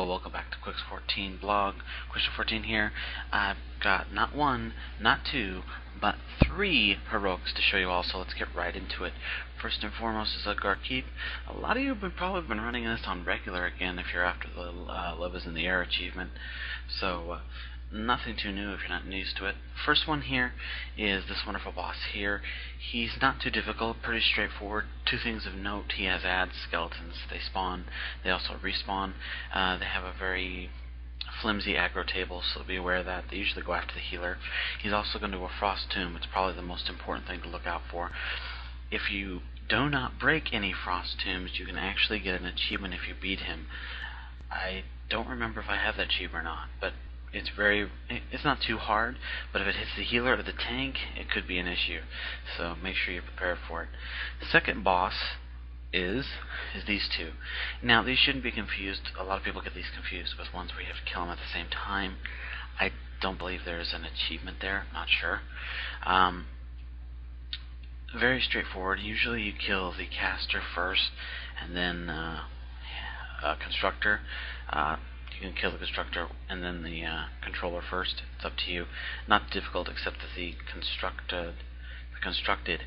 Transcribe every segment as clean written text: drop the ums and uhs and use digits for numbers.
welcome back to Quicks14Blog. Quicks14 here. I've got not one, not two, but three heroics to show you all, so let's get right into it. First and foremost is Utgarde. A lot of you have probably been running this on regular again if you're after the Love is in the Air achievement. So, nothing too new if you're not used to it. First one here is this wonderful boss here. He's not too difficult, pretty straightforward. Two things of note: he has ads, skeletons. They spawn, they also respawn. They have a very flimsy aggro table, so be aware of that. They usually go after the healer. He's also going to a frost tomb. It's probably the most important thing to look out for. If you do not break any frost tombs, you can actually get an achievement if you beat him. I don't remember if I have that achievement or not, but it's not too hard, but if it hits the healer or the tank, it could be an issue. So make sure you're prepared for it. The second boss is these two. Now, these shouldn't be confused. A lot of people get these confused with ones where you have to kill them at the same time. I don't believe there's an achievement there. Not sure. Very straightforward. Usually you kill the caster first, and then a constructor. You can kill the constructor and then the controller first. It's up to you. Not difficult, except that the constructed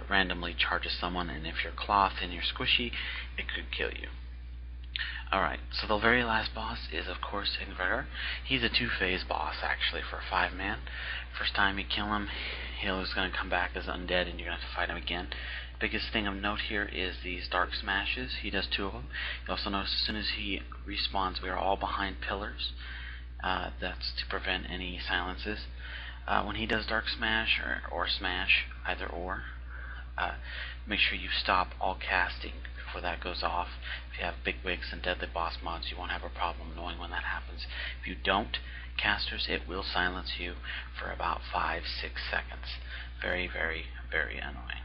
randomly charges someone, and if you're cloth and you're squishy, it could kill you. Alright, so the very last boss is, of course, Utgarde. He's a two-phase boss, actually, for a 5-man. First time you kill him, he's going to come back as undead, and you're going to have to fight him again. Biggest thing of note here is these dark smashes. He does 2 of them. You also notice as soon as he respawns, we are all behind pillars. That's to prevent any silences. When he does dark smash or smash, either or, make sure you stop all casting before that goes off. If you have big wigs and deadly boss mods, you won't have a problem knowing when that happens. If you don't, casters, it will silence you for about 5-6 seconds. Very, very, very annoying.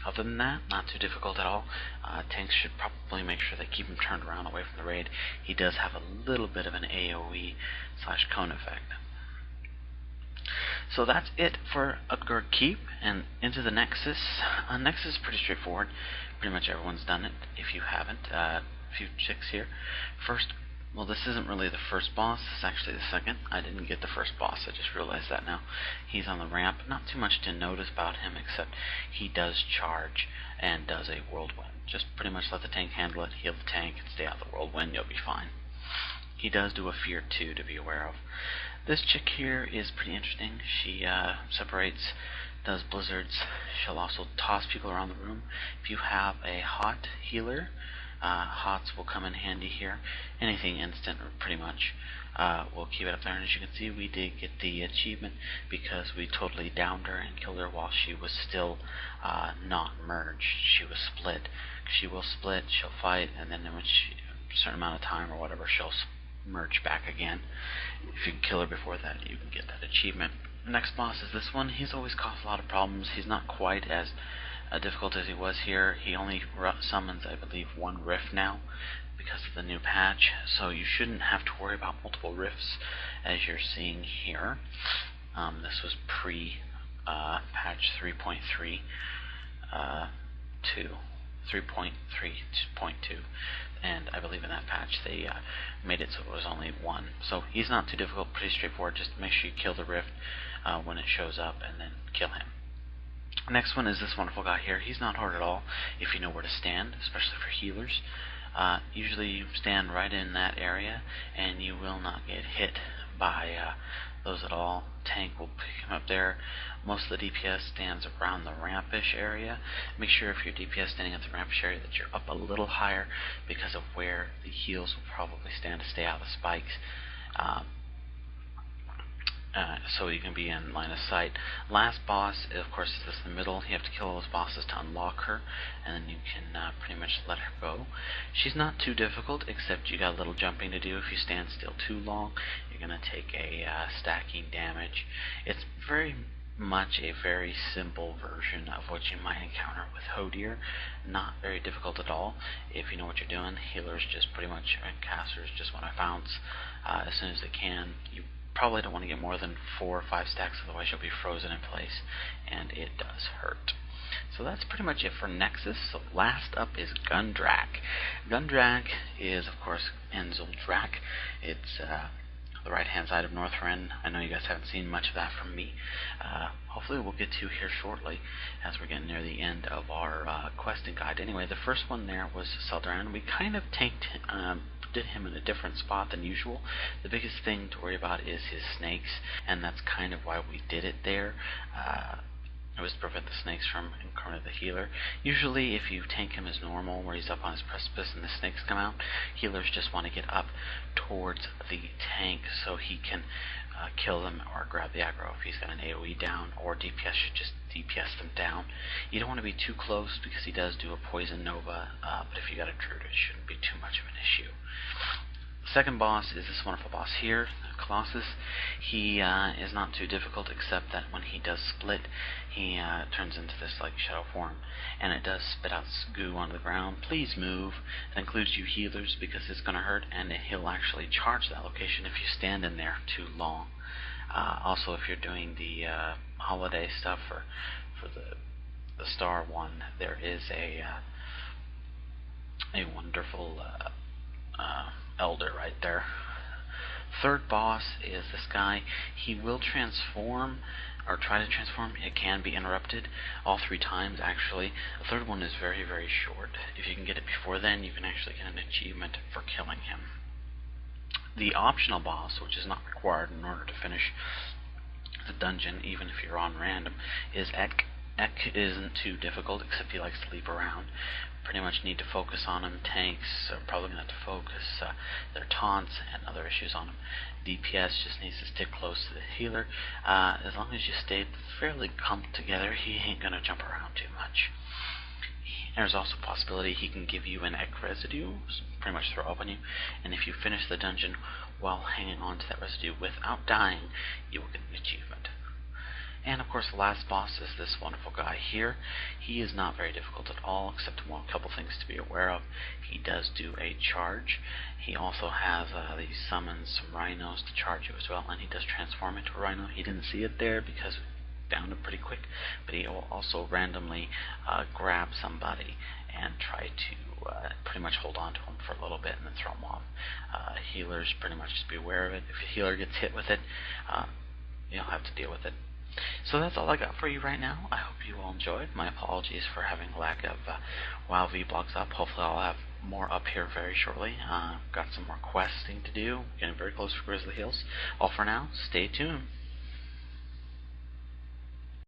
Other than that, not too difficult at all. Tanks should probably make sure they keep him turned around away from the raid. He does have a little bit of an AoE/cone effect. So that's it for Utgarde, and into the Nexus. Nexus is pretty straightforward. Pretty much everyone's done it. If you haven't, a few chicks here. First, well, this isn't really the first boss. This is actually the second. I didn't get the first boss. I just realized that now. He's on the ramp. Not too much to notice about him, except he does charge and does a whirlwind. Just pretty much let the tank handle it, heal the tank, and stay out of the whirlwind. You'll be fine. He does do a fear too, to be aware of. This chick here is pretty interesting. She separates, does blizzards. She'll also toss people around the room. If you have a hot healer, hots will come in handy here. Anything instant, pretty much. We'll keep it up there, and as you can see, we did get the achievement because we totally downed her and killed her while she was still not merged. She was split. She will split, she'll fight, and then when a certain amount of time or whatever, she'll merge back again. If you can kill her before that, you can get that achievement. The next boss is this one. He's always caused a lot of problems. He's not quite as difficult as he was here. He only summons, I believe, 1 rift now because of the new patch, so you shouldn't have to worry about multiple rifts as you're seeing here. This was pre-patch 3.3 3.3.2, and I believe in that patch they made it so it was only 1. So he's not too difficult, pretty straightforward. Just make sure you kill the rift when it shows up, and then kill him. Next one is this wonderful guy here. He's not hard at all if you know where to stand, especially for healers. Usually you stand right in that area, and you will not get hit by those at all. Tank will pick him up there. Most of the DPS stands around the rampish area. Make sure if you're DPS standing at the rampish area that you're up a little higher because of where the heals will probably stand to stay out of the spikes. So you can be in line of sight. Last boss, of course, is this in the middle. You have to kill all those bosses to unlock her, and then you can pretty much let her go. She's not too difficult, except you got a little jumping to do. If you stand still too long, you're going to take a stacking damage. It's very much a very simple version of what you might encounter with Hodir. Not very difficult at all if you know what you're doing. Healers just pretty much, and casters just want to bounce as soon as they can. You probably don't want to get more than 4 or 5 stacks, otherwise you'll be frozen in place, and it does hurt. So that's pretty much it for Nexus. So last up is Gundrak. Gundrak is, of course, Enzeldrak. It's the right-hand side of Northrend. I know you guys haven't seen much of that from me. Hopefully we'll get to here shortly, as we're getting near the end of our questing guide. Anyway, the first one there was Seldaran. We kind of did him in a different spot than usual. The biggest thing to worry about is his snakes, and that's kind of why we did it there. It was to prevent the snakes from encountering the healer. Usually if you tank him as normal, where he's up on his precipice and the snakes come out, healers just want to get up towards the tank so he can kill them or grab the aggro if he's got an AoE down, or DPS should just DPS them down. You don't want to be too close because he does do a poison nova, but if you got a druid it shouldn't be too much of an issue. Second boss is this wonderful boss here, Colossus. He is not too difficult, except that when he does split, he turns into this like shadow form, and it does spit out goo on the ground. Please move. It includes you healers because it's going to hurt, and he'll actually charge that location if you stand in there too long. Also, if you're doing the holiday stuff for the star one, there is a wonderful elder right there. Third boss is this guy. He will transform, or try to transform. It can be interrupted all 3 times actually. The third one is very, very short. If you can get it before then, you can actually get an achievement for killing him. The optional boss, which is not required in order to finish the dungeon, even if you're on random, is Ek. Ek isn't too difficult, except he likes to leap around. Pretty much need to focus on him. Tanks are probably going to have to focus their taunts and other issues on him. DPS just needs to stick close to the healer. As long as you stay fairly clumped together, he ain't going to jump around too much. There's also a possibility he can give you an Ek residue, pretty much throw up on you, and if you finish the dungeon while hanging on to that residue without dying, you will get an achievement. And of course the last boss is this wonderful guy here. He is not very difficult at all, except a couple things to be aware of. He does do a charge. He also has he summons some rhinos to charge you as well, and he does transform into a rhino. He didn't see it there because we downed him pretty quick, but he will also randomly grab somebody and try to pretty much hold on to him for a little bit and then throw him off. Healers pretty much just be aware of it. If a healer gets hit with it, you'll have to deal with it. So that's all I got for you right now. I hope you all enjoyed. My apologies for having a lack of WoW vlogs up. Hopefully I'll have more up here very shortly. Got some more questing to do. Getting very close to Grizzly Hills. All for now, stay tuned.